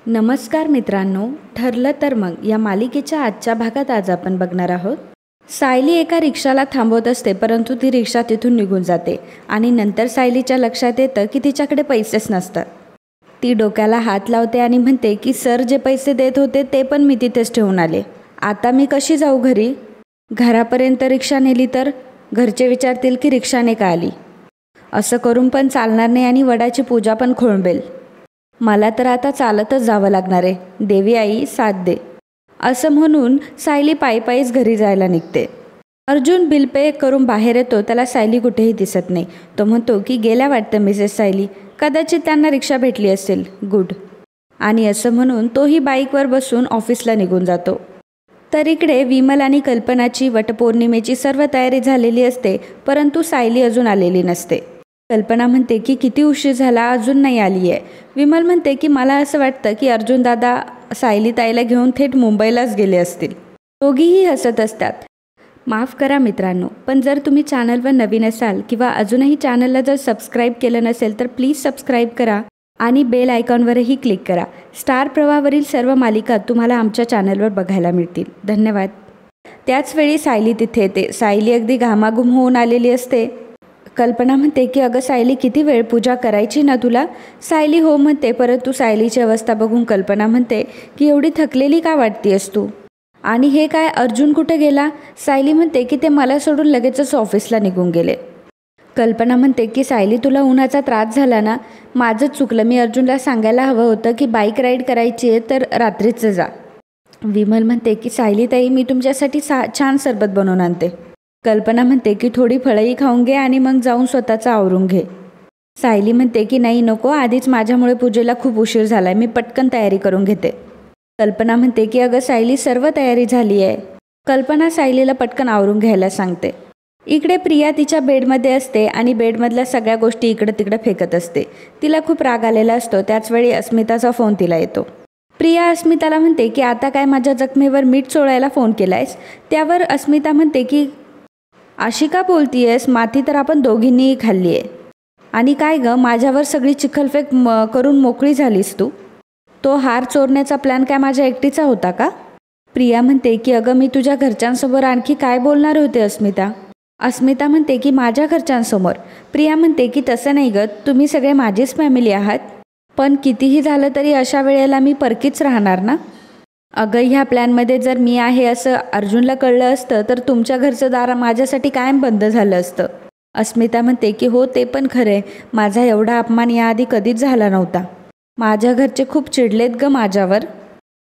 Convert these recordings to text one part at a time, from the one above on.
नमस्कार मित्रांनो, ठरलं तर मग या मालिकेच्या आजच्या भागात आज आपण बघणार आहोत. सायली एका रिक्षाला थांबवत असते, परंतु ती रिक्षा तिथून निघून जाते आणि नंतर सायलीच्या लक्षात येतं की तिच्याकडे पैसेच नसतात. ती डोक्याला हात लावते आणि म्हणते की सर जे पैसे देत होते ते पण मी तिथेच ठेवून आले. आता मी कशी जाऊ घरी? घरापर्यंत रिक्षा नेली तर घरचे विचारतील की रिक्षाने का आली. असं करून पण चालणार नाही आणि वडाची पूजा पण खोळंबेल. मला तर आता चालतच जावं लागणार आहे. देवी आई साथ दे. असं म्हणून सायली पायीच घरी जायला निघते. अर्जुन बिल पे करून बाहेर येतो. त्याला सायली कुठेही दिसत नाही. तो म्हणतो की गेल्या वाटतं मिसेस सायली, कदाचित त्यांना रिक्षा भेटली असेल. गुड. आणि असं म्हणून तोही बाईकवर बसून ऑफिसला निघून जातो. तर इकडे विमल आणि कल्पनाची वटपौर्णिमेची सर्व तयारी झालेली असते, परंतु सायली अजून आलेली नसते. कल्पना म्हणते की किती उशीर झाला, अजून नाही आली आहे. विमल म्हणते की मला असं वाटतं की अर्जुन दादा सायली ताईला घेऊन थेट मुंबईलाच गेले असतील. दोघीही हसत असतात. माफ करा मित्रांनो, पण जर तुम्ही चॅनलवर नवीन असाल किंवा अजूनही चॅनलला जर सबस्क्राईब केलं नसेल तर प्लीज सबस्क्राईब करा आणि बेल आयकॉनवरही क्लिक करा. स्टार प्रवाहावरील सर्व मालिका तुम्हाला आमच्या चॅनलवर बघायला मिळतील. धन्यवाद. त्याचवेळी सायली तिथे येते. सायली अगदी घामाघूम होऊन आलेली असते. कल्पना म्हणते की अगं सायली, किती वेळ पूजा करायची ना तुला? सायली हो म्हणते, परंतु सायलीची अवस्था बघून कल्पना म्हणते की एवढी थकलेली का वाटतेस तू? आणि हे काय, अर्जुन कुठे गेला? सायली म्हणते की ते मला सोडून लगेचच ऑफिसला निघून गेले. कल्पना म्हणते की सायली, तुला उन्हाचा त्रास झाला ना? माझंच चुकलं. मी अर्जुनला सांगायला हवं होतं की बाईक राईड करायची आहे तर रात्रीचं जा. विमल म्हणते की सायली ताई, मी तुमच्यासाठी छान सरबत बनवून आणते. कल्पना म्हणते की थोडी फळंही खाऊन घे आणि मग जाऊन स्वतःचं आवरून घे. सायली म्हणते की नाही नको, आधीच माझ्यामुळे पूजेला खूप उशीर झाला आहे, मी पटकन तयारी करून घेते. कल्पना म्हणते की अगं सायली, सर्व तयारी झाली आहे. कल्पना सायलीला पटकन आवरून घ्यायला सांगते. इकडे प्रिया तिच्या बेडमध्ये असते आणि बेडमधल्या सगळ्या गोष्टी इकडं तिकडं फेकत असते. तिला खूप राग आलेला असतो. त्याचवेळी अस्मिताचा फोन तिला येतो. प्रिया अस्मिताला म्हणते की आता काय माझ्या जखमेवर मीठ चोळायला फोन केलायस? त्यावर अस्मिता म्हणते की अशी का बोलतीयस? माती तर आपण दोघींनीही खाल्ली आहे. आणि काय गं, माझ्यावर सगळी चिखलफेक करून मोकळी झालीस तू? तो हार चोरण्याचा प्लॅन काय माझ्या एकटीचा होता का? प्रिया म्हणते की अगं मी तुझ्या घरच्यांसमोर आणखी काय बोलणार होते अस्मिता? अस्मिता म्हणते की माझ्या घरच्यांसमोर? प्रिया म्हणते की तसं नाही गं, तुम्ही सगळे माझीच फॅमिली आहात. पण कितीही झालं तरी अशा वेळेला मी परकीच राहणार ना. अगं ह्या प्लॅनमध्ये जर मी आहे असं अर्जुनला कळलं असतं तर तुमच्या घरचं दार माझ्यासाठी कायम बंद झालं असतं. अस्मिता म्हणते की हो ते पण खरं आहे, माझा एवढा अपमान याआधी कधीच झाला नव्हता. माझ्या घरचे खूप चिडलेत गं माझ्यावर.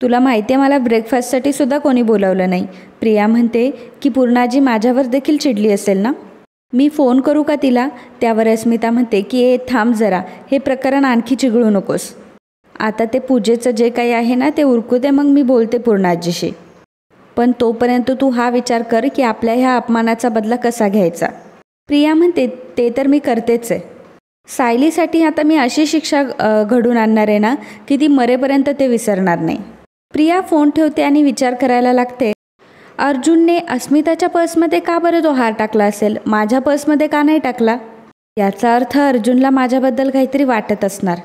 तुला माहिती आहे मला ब्रेकफास्टसाठी सुद्धा कोणी बोलावलं नाही. प्रिया म्हणते की पूर्णाजी माझ्यावर देखील चिडली असेल ना? मी फोन करू का तिला? त्यावर अस्मिता म्हणते की थांब जरा, हे प्रकरण आणखी चिघळू नकोस. आता ते पूजेचं जे काही आहे ना ते उरकू दे, मग मी बोलते पूर्णाजीशी. पण तोपर्यंत तू हा विचार कर की आपल्या ह्या अपमानाचा बदला कसा घ्यायचा. प्रिया म्हणते ते तर मी करतेच आहे. सायलीसाठी आता मी अशी शिक्षा घडून आणणार आहे ना की ती मरेपर्यंत ते विसरणार नाही. प्रिया फोन ठेवते आणि विचार करायला लागते. अर्जुनने अस्मिताच्या पर्समध्ये का बरं तो हार टाकला असेल, माझ्या पर्समध्ये का नाही टाकला? याचा अर्थ अर्जुनला माझ्याबद्दल काहीतरी वाटत असणार.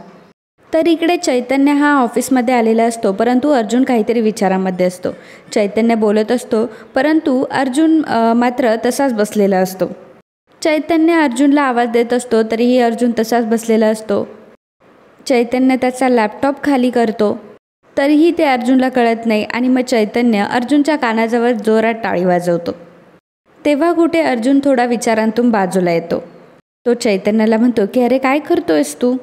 तर इकडे चैतन्य हा ऑफिसमध्ये आलेला असतो, परंतु अर्जुन काहीतरी विचारामध्ये असतो. चैतन्य बोलत असतो, परंतु अर्जुन मात्र तसाच बसलेला असतो. चैतन्य अर्जुनला आवाज देत असतो, तरीही अर्जुन तसाच बसलेला असतो. चैतन्य त्याचा लॅपटॉप खाली करतो, तरीही ते अर्जुनला कळत नाही आणि मग चैतन्य अर्जुनच्या कानाजवळ जोरात टाळी वाजवतो. तेव्हा कुठे अर्जुन थोडा विचारांतून बाजूला येतो. तो चैतन्याला म्हणतो की अरे काय करतोयस तू?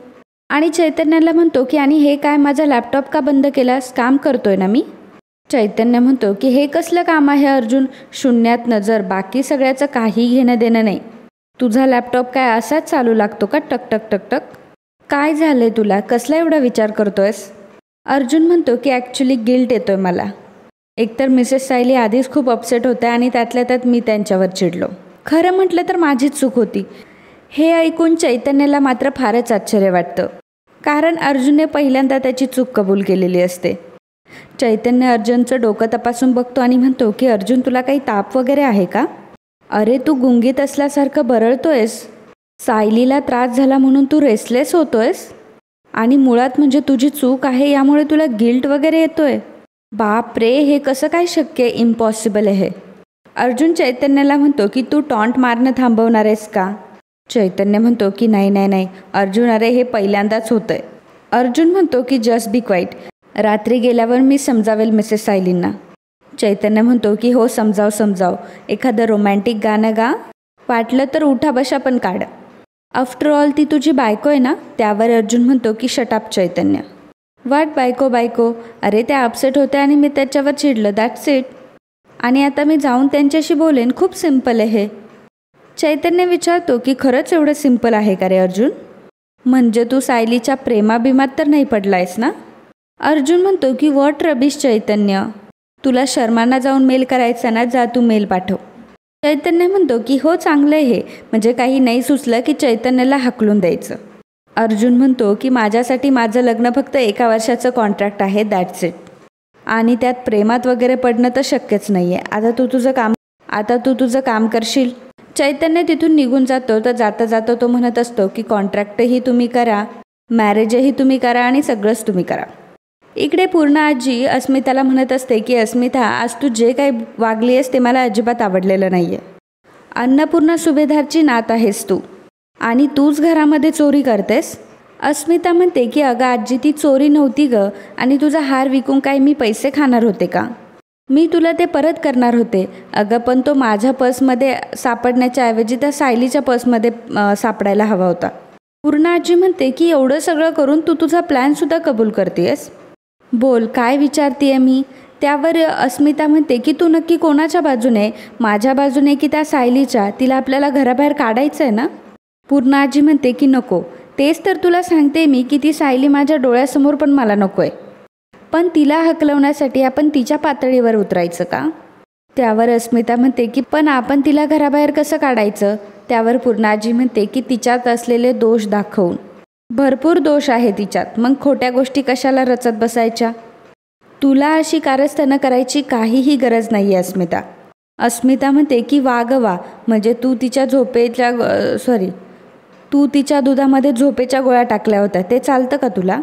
आणि चैतन्याला म्हणतो की आणि हे काय, माझा लॅपटॉप का बंद केलास? काम करतोय ना मी. चैतन्य म्हणतो की हे कसलं काम आहे अर्जुन? शून्यात नजर, बाकी सगळ्याचं काही घेणं देणं नाही. तुझा लॅपटॉप काय असाच चालू लागतो का टक टक टक टक? काय झालंय तुला? कसला एवढा विचार करतोयस? अर्जुन म्हणतो की ॲक्च्युली गिल्ट येतोय मला. एकतर मिसेस सायली आधीच खूप अपसेट होत्या आणि त्यातल्या त्यात मी त्यांच्यावर चिडलो. खरं म्हटलं तर माझीच चूक होती. हे ऐकून चैतन्याला मात्र फारच आश्चर्य वाटतं, कारण अर्जुनने पहिल्यांदा त्याची चूक कबूल केलेली असते. चैतन्य अर्जुनचं डोकं तपासून बघतो आणि म्हणतो की अर्जुन, तुला काही ताप वगैरे आहे का? अरे तू गुंगीत असल्यासारखं बरळतोयस. सायलीला त्रास झाला म्हणून तू रेस्टलेस होतोयस? आणि मुळात म्हणजे तुझी चूक आहे यामुळे तुला गिल्ट वगैरे येतोय? बाप रे, हे कसं काय शक्य आहे? इम्पॉसिबल आहे. अर्जुन चैतन्याला म्हणतो की तू टॉन्ट मारणं थांबवणार आहेस का? चैतन्य म्हणतो की नाही नाही नाही अर्जुन, अरे हे पहिल्यांदाच होतंय. अर्जुन म्हणतो की जस्ट बी क्वाईट, रात्री गेल्यावर मी समजावेल मिसेस सायलींना. चैतन्य म्हणतो की हो समजाव, एखादं रोमॅन्टिक गाणं गा, वाटलं तर उठा बशा पण काढ. आफ्टर ऑल ती तुझी बायको आहे ना. त्यावर अर्जुन म्हणतो की शटअप चैतन्य. वाट बायको, अरे त्या अपसेट होत्या आणि मी त्याच्यावर चिडलं, दॅट्स इट. आणि आता मी जाऊन त्यांच्याशी बोलेन, खूप सिम्पल आहे. चैतन्य विचारतो की खरंच एवढं सिम्पल आहे का रे अर्जुन? म्हणजे तू सायलीच्या प्रेमाभिमात तर नाही पडलायस ना? अर्जुन म्हणतो की व्हॉट रबिश चैतन्य, तुला शर्मांना जाऊन मेल करायचा ना, जा तू मेल पाठव. चैतन्य म्हणतो की हो चांगलं आहे, म्हणजे काही नाही सुचलं की चैतन्याला हाकलून द्यायचं. अर्जुन म्हणतो की माझ्यासाठी माझं लग्न फक्त 1 वर्षाचं कॉन्ट्रॅक्ट आहे, दॅट्स इट. आणि त्यात प्रेमात वगैरे पडणं तर शक्यच नाही आहे. आता तू तुझं काम करशील. चैतन्य तिथून निघून जातो. तर जाता तो म्हणत असतो की कॉन्ट्रॅक्टही तुम्ही करा, मॅरेजही तुम्ही करा आणि सगळंच तुम्ही करा. इकडे पूर्णा आजी अस्मिताला म्हणत असते की अस्मिता, आज तू जे काही वागली आहेस ते मला अजिबात आवडलेलं नाही आहे. अन्नपूर्णा सुभेदारची नात आहेस तू आणि तूच घरामध्ये चोरी करतेस. अस्मिता म्हणते की अगं आजी, ती चोरी नव्हती गं, आणि तुझा हार विकून काय मी पैसे खाणार होते का? मी तुला ते परत करणार होते. अगं पण तो माझ्या पर्समध्ये सापडण्याच्या ऐवजी त्या सायलीच्या पर्समध्ये सापडायला हवा होता. पूर्णा आजी म्हणते की एवढं सगळं करून तू तुझा प्लॅनसुद्धा कबूल करतेस. बोल, काय विचारतीये मी? त्यावर अस्मिता म्हणते की तू नक्की कोणाच्या बाजूने, माझ्या बाजूने की त्या सायलीच्या? तिला आपल्याला घराबाहेर काढायचं आहे ना? पूर्णा आजी म्हणते की नको, तेच तर तुला सांगते मी की ती सायली माझ्या डोळ्यासमोर पण मला नको आहे. पण तिला हकलवण्यासाठी आपण तिच्या पातळीवर उतरायचं का? त्यावर अस्मिता म्हणते की पण आपण तिला घराबाहेर कसं काढायचं? त्यावर पूर्णा आजी म्हणते की तिच्यात असलेले दोष दाखवून. भरपूर दोष आहे तिच्यात, मग खोट्या गोष्टी कशाला रचत बसायच्या? तुला अशी कारस्थानं करायची काहीही गरज नाही आहे अस्मिता. अस्मिता म्हणते की वा, म्हणजे तू तिच्या दुधामध्ये झोपेच्या गोळ्या टाकल्या होत्या, ते चालतं का तुला?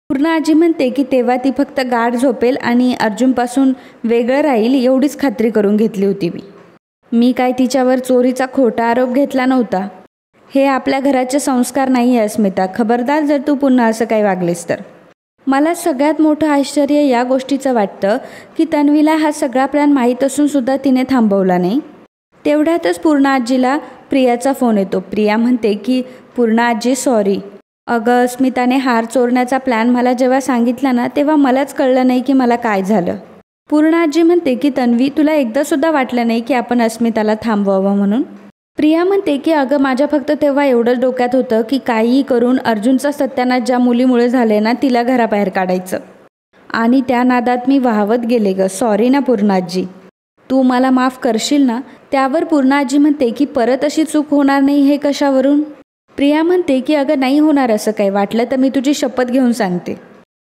पूर्णा आजी म्हणते की तेव्हा ती फक्त गाढ झोपेल आणि अर्जुनपासून वेगळं राहील एवढीच खात्री करून घेतली होती मी काय तिच्यावर चोरीचा खोटा आरोप घेतला नव्हता. हे आपल्या घराचे संस्कार नाही आहे अस्मिता, खबरदार जर तू पुन्हा असं काही वागलीस तर. मला सगळ्यात मोठं आश्चर्य या गोष्टीचं वाटतं की तन्वीला हा सगळा प्लॅन माहीत असून सुद्धा तिने थांबवला नाही. तेवढ्यातच पूर्णा आजीला प्रियाचा फोन येतो. प्रिया म्हणते की पूर्णा आजी सॉरी, अगं अस्मिताने हार चोरण्याचा प्लॅन मला जेव्हा सांगितला ना, तेव्हा मलाच कळलं नाही की मला काय झालं. पूर्णा आजी म्हणते की तन्वी, तुला एकदासुद्धा वाटलं नाही की आपण अस्मिताला थांबवावं म्हणून? प्रिया म्हणते की अगं माझ्या फक्त तेव्हा एवढंच डोक्यात होतं की काहीही करून अर्जुनचा सत्यानाश ज्या मुलीमुळे झाले ना, तिला घराबाहेर काढायचं, आणि त्या नादात मी वाहवत गेले गं. सॉरी ना पूर्णा आजी, तू मला माफ करशील ना? त्यावर पूर्णा आजी म्हणते की परत अशी चूक होणार नाही, हे कशावरून? प्रिया म्हणते की अगं नाही होणार असं काही, वाटलं तर मी तुझी शपथ घेऊन सांगते,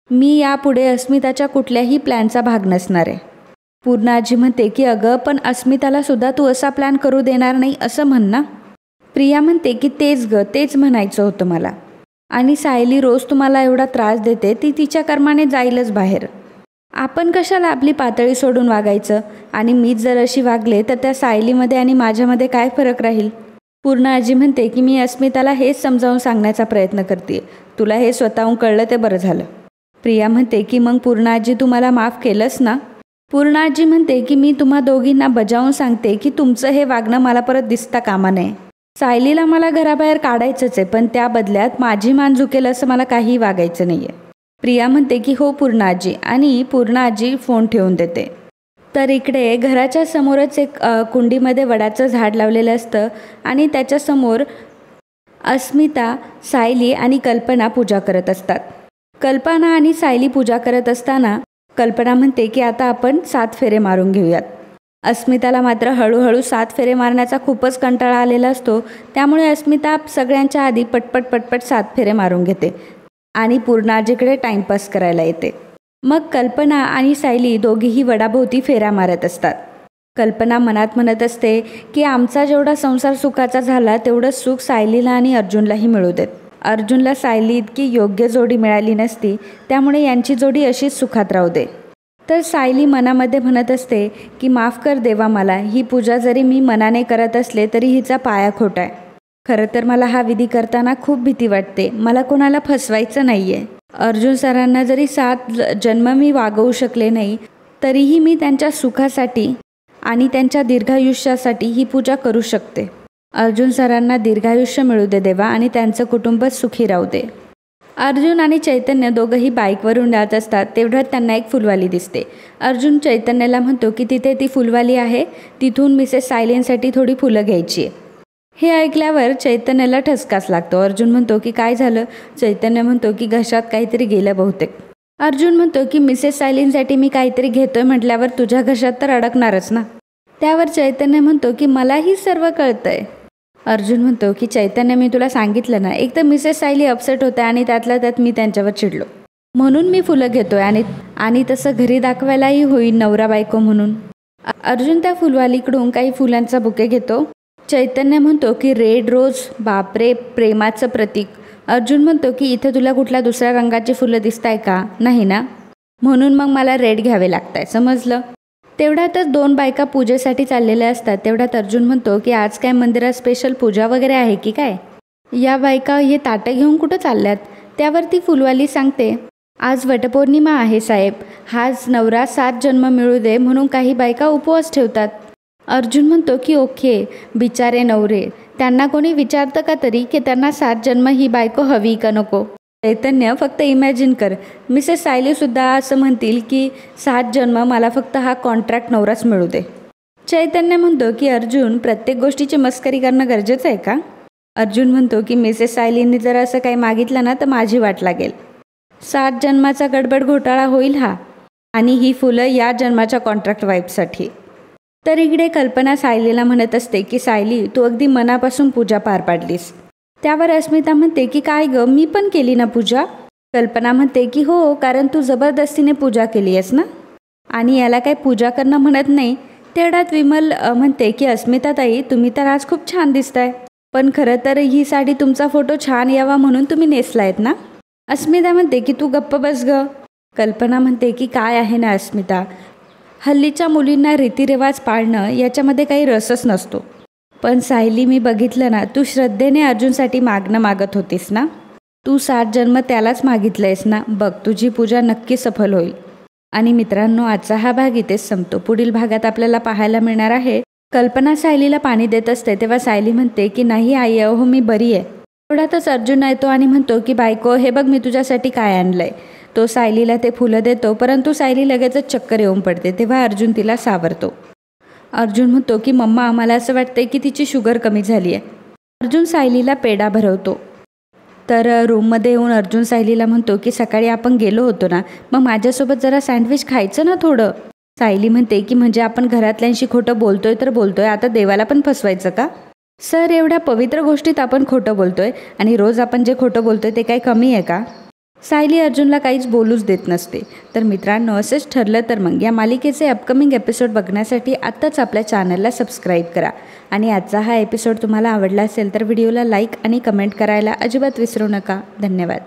मी यापुढे अस्मिताच्या कुठल्याही प्लॅनचा भाग नसणार आहे. पूर्णा आजी म्हणते की अगं पण अस्मिताला सुद्धा तू असा प्लॅन करू देणार नाही असं म्हण ना. प्रिया म्हणते की तेच म्हणायचं होतं मला. आणि सायली रोज तुम्हाला एवढा त्रास देते, ती तिच्या कर्माने जाईलच बाहेर. आपण कशाला आपली पातळी सोडून वागायचं? आणि मीच जर अशी वागले तर त्या सायलीमध्ये आणि माझ्यामध्ये काय फरक राहील? पूर्णा आजी म्हणते की मी अस्मिताला हेच समजावून सांगण्याचा प्रयत्न करते, तुला हे स्वतःहून कळलं ते बरं झालं. प्रिया म्हणते की मग पूर्णा आजी तू मला माफ केलंस ना? पूर्णा आजी म्हणते की मी तुम्हा दोघींना बजावून सांगते की तुमचं हे वागणं मला परत दिसता कामा नये. सायलीला मला घराबाहेर काढायचंच आहे, पण त्या बदल्यात माझी मान झुकेल असं मला काहीही वागायचं नाही आहे. प्रिया म्हणते की हो पूर्णा आजी, आणि पूर्णा आजी फोन ठेवून देते. तर इकडे घराच्या समोरच एक कुंडीमध्ये वडाचं झाड लावलेलं असतं आणि त्याच्यासमोर अस्मिता, सायली आणि कल्पना पूजा करत असतात. कल्पना आणि सायली पूजा करत असताना कल्पना म्हणते की आता आपण 7 फेरे मारून घेऊयात. अस्मिताला मात्र हळूहळू 7 फेरे मारण्याचा खूपच कंटाळा आलेला असतो, त्यामुळे अस्मिता सगळ्यांच्या आधी पटपट 7 फेरे मारून घेते आणि पूर्णा आजीकडे टाईमपास करायला येते. मग कल्पना आणि सायली दोघीही वडाभोवती फेऱ्या मारत असतात. कल्पना मनात म्हणत असते की आमचा जेवढा संसार सुखाचा झाला तेवढं सुख सायलीला आणि अर्जुनलाही मिळू देत. अर्जुनला सायली इतकी योग्य जोडी मिळाली नसती, त्यामुळे यांची जोडी अशीच सुखात राहू दे. तर सायली मनामध्ये म्हणत असते की माफ कर देवा मला, ही पूजा जरी मी मनाने करत असले तरी हिचा पाया खोटा आहे. खरं तर मला हा विधी करताना खूप भीती वाटते. मला कोणाला फसवायचं नाही आहे. अर्जुन सरांना जरी 7 जन्म मी वागवू शकले नाही तरीही मी त्यांच्या सुखासाठी आणि त्यांच्या दीर्घायुष्यासाठी ही पूजा करू शकते. अर्जुन सरांना दीर्घायुष्य मिळू दे देवा आणि त्यांचं कुटुंब सुखी राहू दे. अर्जुन आणि चैतन्य दोघंही बाईकवरून जात असतात. तेवढ्यात त्यांना एक फुलवाली दिसते. अर्जुन चैतन्याला म्हणतो की तिथे ती फुलवाली आहे, तिथून मिसेस सायलींसाठी थोडी फुलं घ्यायची आहे. हे ऐकल्यावर चैतन्याला ठसकाच लागतो. अर्जुन म्हणतो की काय झालं? चैतन्य म्हणतो की घशात काहीतरी गेलं बहुतेक. अर्जुन म्हणतो की मिसेस सायलींसाठी मी काहीतरी घेतोय म्हटल्यावर तुझ्या घशात तर अडकणारच ना. त्यावर चैतन्य म्हणतो की मलाही सर्व कळतंय. अर्जुन म्हणतो की चैतन्य, मी तुला सांगितलं ना, एक तर मिसेस सायली अपसेट होत्या आणि त्यातल्या त्यात मी त्यांच्यावर चिडलो, म्हणून मी फुलं घेतोय आणि तसं घरी दाखवायलाही होईल नवरा बायको म्हणून. अर्जुन त्या फुलवालीकडून काही फुलांचा बुके घेतो. चैतन्य म्हणतो की रेड रोज, बापरे, प्रेमाचं प्रतीक. अर्जुन म्हणतो की इथं तुला कुठल्या दुसऱ्या रंगाची फुलं दिसताय का? नाही ना, म्हणून मग मला रेड घ्यावे लागताय, समजलं. तेवढ्यातच 2 बायका पूजेसाठी चाललेल्या असतात. तेवढ्यात अर्जुन म्हणतो की आज काय मंदिरात स्पेशल पूजा वगैरे आहे की काय? या बायका हे ताटं घेऊन कुठं चालल्यात? त्यावरती फुलवाली सांगते, आज वटपौर्णिमा आहे साहेब, हाच नवरा 7 जन्म मिळू दे म्हणून काही बायका उपवास ठेवतात. अर्जुन म्हणतो की ओके, बिचारे नवरे, त्यांना कोणी विचारतं का तरी की त्यांना 7 जन्म ही बायको हवी का नको? चैतन्य, फक्त इमॅजिन कर, मिसेस सायलीसुद्धा असं म्हणतील की 7 जन्म मला फक्त हा कॉन्ट्रॅक्ट नवराच मिळू दे. चैतन्य म्हणतो की अर्जुन, प्रत्येक गोष्टीची मस्करी करणं गरजेचं आहे का? अर्जुन म्हणतो की मिसेस सायलींनी जर असं काही मागितलं ना तर माझी वाट लागेल. 7 जन्माचा गडबड घोटाळा होईल हा, आणि ही फुलं या जन्माच्या कॉन्ट्रॅक्ट वाईफसाठी. तर इकडे कल्पना सायलीला म्हणत असते की सायली, तू अगदी मनापासून पूजा पार पाडलीस. त्यावर अस्मिता म्हणते की काय ग, मी पण केली ना पूजा? कल्पना म्हणते की हो, कारण तू जबरदस्तीने पूजा केली आहेस ना, आणि याला काही पूजा करणं म्हणत नाही. तेवढ्यात विमल म्हणते की अस्मिता ताई, तुम्ही तर आज खूप छान दिसताय, पण खरं तर ही साडी तुमचा फोटो छान यावा म्हणून तुम्ही नेसलायत ना. अस्मिता म्हणते की तू गप्प बस ग. कल्पना म्हणते की काय आहे ना अस्मिता, हल्लीच्या मुलींना रीतिरिवाज पाळणं याच्यामध्ये काही रसच नसतो. पण सायली, मी बघितलं ना, तू श्रद्धेने अर्जुनसाठी मागणं मागत होतीस ना, तू 7 जन्म त्यालाच मागितलंयस ना, बघ तुझी पूजा नक्की सफल होईल. आणि मित्रांनो, आजचा हा भाग इथेच संपतो. पुढील भागात आपल्याला पाहायला मिळणार आहे कल्पना सायलीला पाणी देत असते तेव्हा सायली म्हणते की नाही आई, अहो मी बरी आहे. थोड्यातच अर्जुन येतो आणि म्हणतो की बायको, हे बघ मी तुझ्यासाठी काय आणलंय. तो सायलीला ते फुलं देतो, परंतु सायली लगेचच चक्कर येऊन पडते. तेव्हा अर्जुन तिला सावरतो. अर्जुन म्हणतो की मम्मा, मला असं वाटतंय की तिची शुगर कमी झाली आहे. अर्जुन सायलीला पेढा भरवतो. तर रूममध्ये येऊन अर्जुन सायलीला म्हणतो की सकाळी आपण गेलो होतो ना, मग माझ्यासोबत जरा सँडविच खायचं ना थोडं. सायली म्हणते की म्हणजे आपण घरातल्यांशी खोटं बोलतोय तर बोलतोय, आता देवाला पण फसवायचं का? सर, एवढ्या पवित्र गोष्टीत आपण खोटं बोलतोय आणि रोज आपण जे खोटं बोलतोय ते काही कमी आहे का? सायली अर्जुनला काहीच बोलूच देत नसते. तर मित्रांनो, असेच ठरलं तर मग या मालिकेचे अपकमिंग एपिसोड बघण्यासाठी आत्ताच आपल्या चॅनलला सबस्क्राईब करा. आणि आजचा हा एपिसोड तुम्हाला आवडला असेल तर व्हिडिओला लाईक आणि कमेंट करायला अजिबात विसरू नका. धन्यवाद.